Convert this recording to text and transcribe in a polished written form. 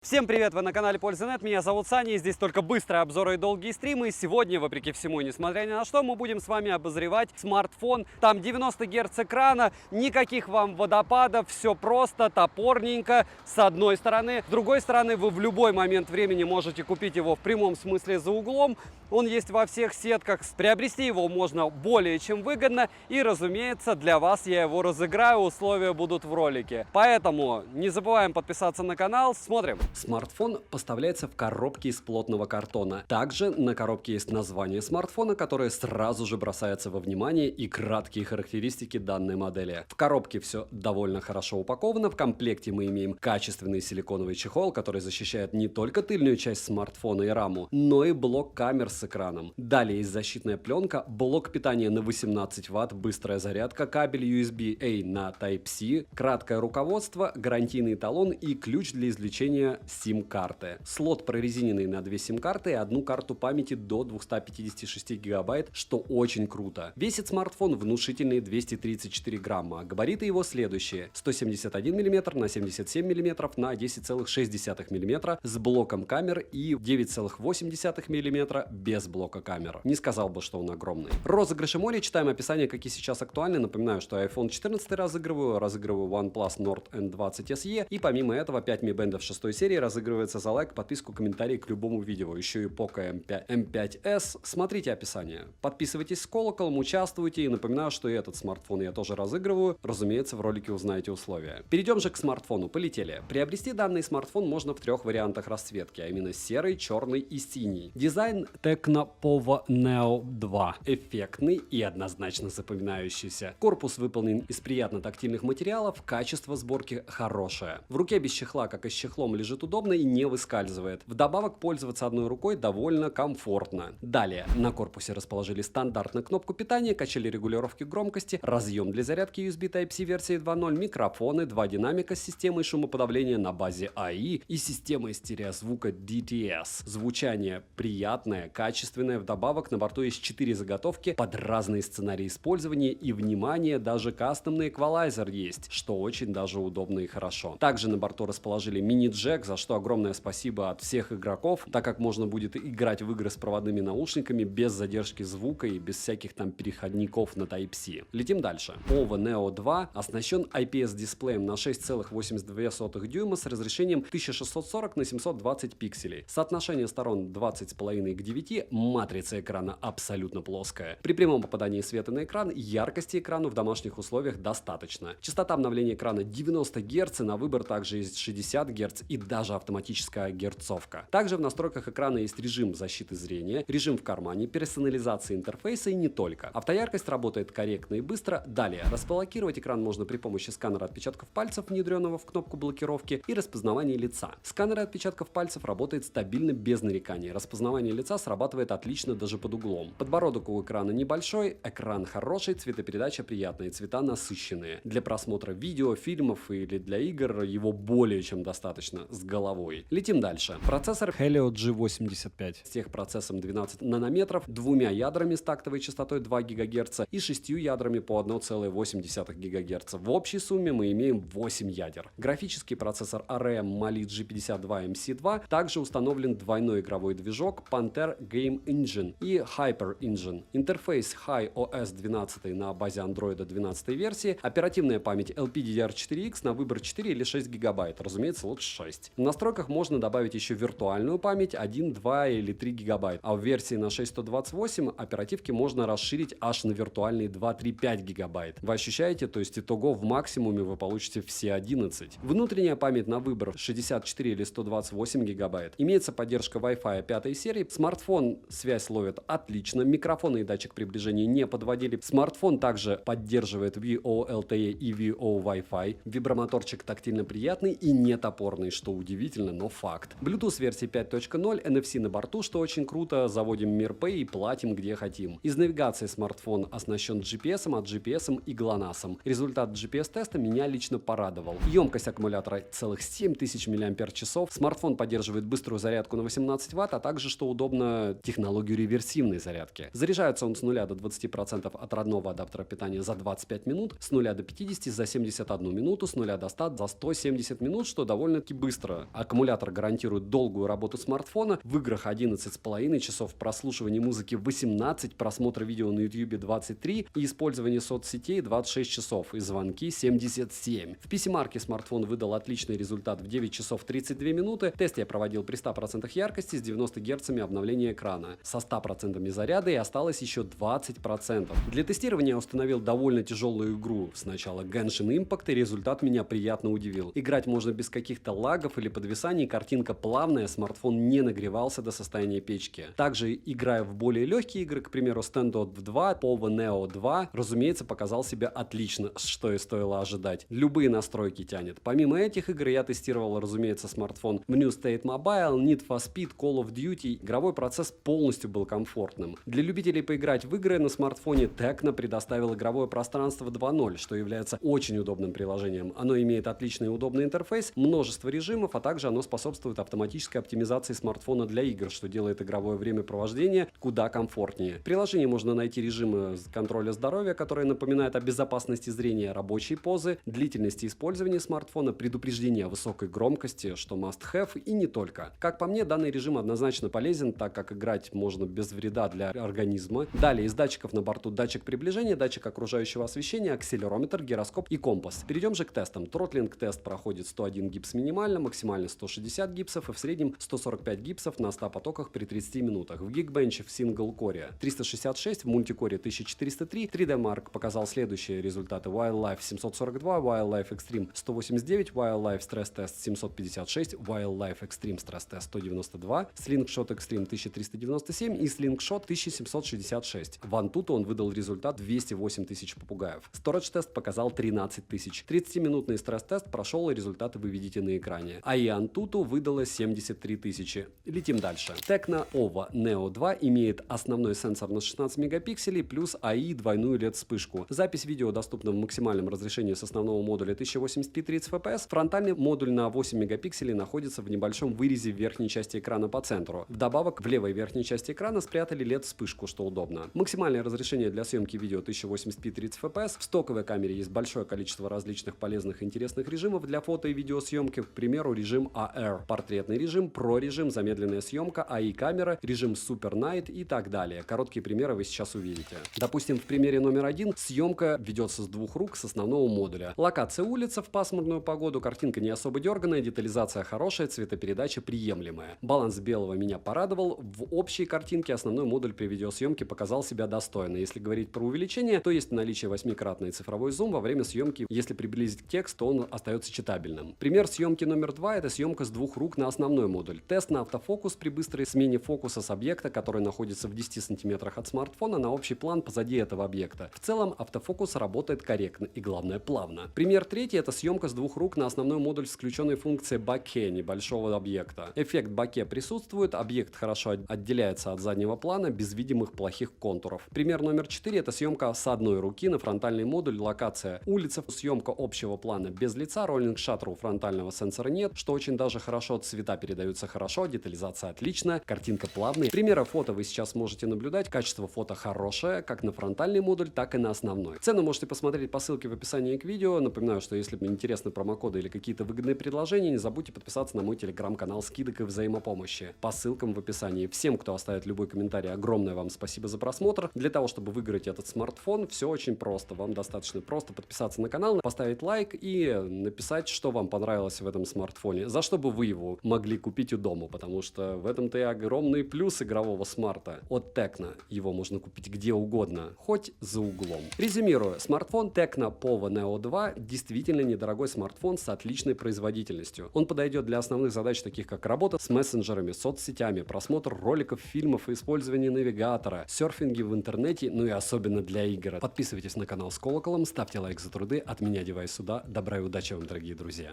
Всем привет, вы на канале Польза.нет, меня зовут Саня, и здесь только быстрые обзоры и долгие стримы. И сегодня, вопреки всему и несмотря ни на что, мы будем с вами обозревать смартфон. Там 90 Гц экрана, никаких вам водопадов, все просто, топорненько, с одной стороны. С другой стороны, вы в любой момент времени можете купить его в прямом смысле за углом. Он есть во всех сетках, приобрести его можно более чем выгодно. И, разумеется, для вас я его разыграю, условия будут в ролике. Поэтому не забываем подписаться на канал, смотрим. Смартфон поставляется в коробке из плотного картона. Также на коробке есть название смартфона, которое сразу же бросается во внимание, и краткие характеристики данной модели. В коробке все довольно хорошо упаковано. В комплекте мы имеем качественный силиконовый чехол, который защищает не только тыльную часть смартфона и раму, но и блок камер с экраном. Далее есть защитная пленка, блок питания на 18 Вт, быстрая зарядка, кабель USB-A на Type-C, краткое руководство, гарантийный талон и ключ для извлечения сим-карты. Слот прорезиненный на 2 сим-карты и одну карту памяти до 256 гигабайт, что очень круто. Весит смартфон внушительные 234 грамма. Габариты его следующие: 171 мм на 77 мм на 10,6 мм с блоком камер и 9,8 мм без блока камер. Не сказал бы, что он огромный. Розыгрыши море, читаем описание, какие сейчас актуальны. Напоминаю, что iPhone 14 разыгрываю OnePlus Nord N20 SE, и помимо этого 5 Mi Band 6 серии разыгрывается за лайк, подписку, комментарий к любому видео. Еще и Poco M5s. Смотрите описание. Подписывайтесь с колоколом, участвуйте, и напоминаю, что и этот смартфон я тоже разыгрываю. Разумеется, в ролике узнаете условия. Перейдем же к смартфону. Полетели. Приобрести данный смартфон можно в 3 вариантах расцветки, а именно серый, черный и синий. Дизайн Tecno Povo Neo 2. Эффектный и однозначно запоминающийся. Корпус выполнен из приятно тактильных материалов, качество сборки хорошее. В руке без чехла, как и с чехлом, лежит удобно и не выскальзывает. Вдобавок, пользоваться одной рукой довольно комфортно. Далее, на корпусе расположили стандартную кнопку питания, качели регулировки громкости, разъем для зарядки USB Type-C версии 2.0, микрофоны, 2 динамика с системой шумоподавления на базе AI и системой стереозвука DTS. Звучание приятное, качественное. Вдобавок, на борту есть 4 заготовки под разные сценарии использования, и, внимание, даже кастомный эквалайзер есть, что очень даже удобно и хорошо. Также на борту расположили мини-джек, за что огромное спасибо от всех игроков, так как можно будет играть в игры с проводными наушниками без задержки звука и без всяких там переходников на Type-C. Летим дальше. Povo Neo 2 оснащен IPS-дисплеем на 6,82 дюйма с разрешением 1640 на 720 пикселей. Соотношение сторон 20,5 к 9, матрица экрана абсолютно плоская. При прямом попадании света на экран яркости экрана в домашних условиях достаточно. Частота обновления экрана 90 Гц, на выбор также есть 60 Гц и даже автоматическая герцовка. Также в настройках экрана есть режим защиты зрения, режим в кармане, персонализация интерфейса и не только. Автояркость работает корректно и быстро. Далее, расблокировать экран можно при помощи сканера отпечатков пальцев, внедренного в кнопку блокировки, и распознавания лица. Сканер отпечатков пальцев работает стабильно без нареканий. Распознавание лица срабатывает отлично даже под углом. Подбородок у экрана небольшой, экран хороший, цветопередача приятная, цвета насыщенные. Для просмотра видео, фильмов или для игр его более чем достаточно с головой. Летим дальше. Процессор Helio G85 с техпроцессом 12 нанометров, 2 ядрами с тактовой частотой 2 ГГц и 6 ядрами по 1,8 ГГц. В общей сумме мы имеем 8 ядер. Графический процессор ARM Mali G52 MC2, также установлен двойной игровой движок Panther Game Engine и Hyper Engine. Интерфейс HiOS 12 на базе Android 12 версии, оперативная память LPDDR4X на выбор 4 или 6 гигабайт, разумеется, лучше 6. В настройках можно добавить еще виртуальную память 1, 2 или 3 гигабайт, а в версии на 628 оперативки можно расширить аж на виртуальные 2, 3, 5 гигабайт. Вы ощущаете, то есть итого в максимуме вы получите все 11. Внутренняя память на выбор 64 или 128 гигабайт. Имеется поддержка Wi-Fi 5 серии. Смартфон связь ловит отлично, микрофоны и датчик приближения не подводили. Смартфон также поддерживает VoLTE и VoWi-Fi. Вибромоторчик тактильно приятный и не топорный, что удивительно, но факт. Bluetooth версии 5.0, NFC на борту, что очень круто. Заводим MirPay и платим где хотим. Из навигации смартфон оснащен GPS, а GPS и GLONASS. Результат GPS-теста меня лично порадовал. Емкость аккумулятора целых 7000 мАч. Смартфон поддерживает быструю зарядку на 18 Вт, а также, что удобно, технологию реверсивной зарядки. Заряжается он с 0 до 20% от родного адаптера питания за 25 минут, с 0 до 50 за 71 минуту, с 0 до 100 за 170 минут, что довольно-таки быстро быстро. Аккумулятор гарантирует долгую работу смартфона. В играх 11,5 часов, прослушивания музыки 18, просмотра видео на YouTube 23 и использование соцсетей 26 часов и звонки 77. В PC-марке смартфон выдал отличный результат в 9 часов 32 минуты. Тест я проводил при 100% яркости с 90 Гц обновления экрана. Со 100% заряда и осталось еще 20%. Для тестирования я установил довольно тяжелую игру. Сначала Genshin Impact, и результат меня приятно удивил. Играть можно без каких-то лагов или подвисаний, картинка плавная, смартфон не нагревался до состояния печки. Также, играя в более легкие игры, к примеру, Standoff 2, Povo Neo 2, разумеется, показал себя отлично, что и стоило ожидать. Любые настройки тянет. Помимо этих игр я тестировал, разумеется, смартфон в New State Mobile, Need for Speed, Call of Duty. Игровой процесс полностью был комфортным. Для любителей поиграть в игры на смартфоне Tecno предоставил игровое пространство 2.0, что является очень удобным приложением. Оно имеет отличный и удобный интерфейс, множество режимов, а также оно способствует автоматической оптимизации смартфона для игр, что делает игровое времяпровождение куда комфортнее. В приложении можно найти режимы контроля здоровья, которые напоминают о безопасности зрения, рабочей позы, длительности использования смартфона, предупреждения о высокой громкости, что must-have и не только. Как по мне, данный режим однозначно полезен, так как играть можно без вреда для организма. Далее из датчиков на борту датчик приближения, датчик окружающего освещения, акселерометр, гироскоп и компас. Перейдем же к тестам. Тротлинг-тест проходит 101 гипс минимально, максимально 160 гипсов и в среднем 145 гипсов на 100 потоках при 30 минутах. В Geekbench в сингл-коре 366, в мультикоре 1403. 3D Mark показал следующие результаты: Wildlife 742, Wildlife Extreme 189, Wildlife Stress Test 756, Wildlife Extreme Stress Test 192, Slingshot Extreme 1397 и Slingshot 1766. В Antutu он выдал результат 208 тысяч попугаев. Storage тест показал 13 тысяч. 30-минутный стресс-тест прошел, и результаты вы видите на экране. А и Antutu выдала 73 тысячи. Летим дальше. Tecno Ovo Neo 2 имеет основной сенсор на 16 мегапикселей плюс AI двойную LED-вспышку. Запись видео доступна в максимальном разрешении с основного модуля 1080p 30 fps. Фронтальный модуль на 8 мегапикселей находится в небольшом вырезе в верхней части экрана по центру. Вдобавок, в левой верхней части экрана спрятали LED-вспышку, что удобно. Максимальное разрешение для съемки видео 1080p 30 fps. В стоковой камере есть большое количество различных полезных и интересных режимов для фото и видеосъемки. К примеру, режим AR, портретный режим, Pro режим, замедленная съемка, AI камера, режим Super Night и так далее. Короткие примеры вы сейчас увидите. Допустим, в примере номер 1 съемка ведется с двух рук с основного модуля. Локация улица в пасмурную погоду, картинка не особо дерганая, детализация хорошая, цветопередача приемлемая. Баланс белого меня порадовал. В общей картинке основной модуль при видеосъемке показал себя достойно. Если говорить про увеличение, то есть наличие 8-кратный цифровой зум во время съемки. Если приблизить к тексту, он остается читабельным. Пример съемки номер 2 — это съемка с двух рук на основной модуль. Тест на автофокус при быстрой смене фокуса с объекта, который находится в 10 сантиметрах от смартфона, на общий план позади этого объекта. В целом автофокус работает корректно и, главное, плавно. Пример третий — это съемка с двух рук на основной модуль с включенной функцией боке небольшого объекта. Эффект боке присутствует, объект хорошо отделяется от заднего плана без видимых плохих контуров. Пример номер 4 — это съемка с одной руки на фронтальный модуль, локация улица, съемка общего плана без лица, роллинг шаттера у фронтального сенсора нет, что очень даже хорошо, цвета передаются хорошо, детализация отличная, картинка плавная. Примеры фото вы сейчас можете наблюдать, качество фото хорошее, как на фронтальный модуль, так и на основной. Цену можете посмотреть по ссылке в описании к видео. Напоминаю, что если интересны промокоды или какие-то выгодные предложения, не забудьте подписаться на мой телеграм-канал скидок и взаимопомощи по ссылкам в описании. Всем, кто оставит любой комментарий, огромное вам спасибо за просмотр. Для того, чтобы выиграть этот смартфон, все очень просто. Вам достаточно просто подписаться на канал, поставить лайк и написать, что вам понравилось в этом смартфоне, за что бы вы его могли купить у дома, потому что в этом-то и огромный плюс игрового смарта от Tecno. Его можно купить где угодно, хоть за углом. Резюмирую, смартфон Tecno Povo Neo 2 действительно недорогой смартфон с отличной производительностью. Он подойдет для основных задач, таких как работа с мессенджерами, соцсетями, просмотр роликов, фильмов, использование навигатора, серфинги в интернете, ну и особенно для игр. Подписывайтесь на канал с колоколом, ставьте лайк за труды. От меня девайс сюда. Добра и удачи вам, дорогие друзья.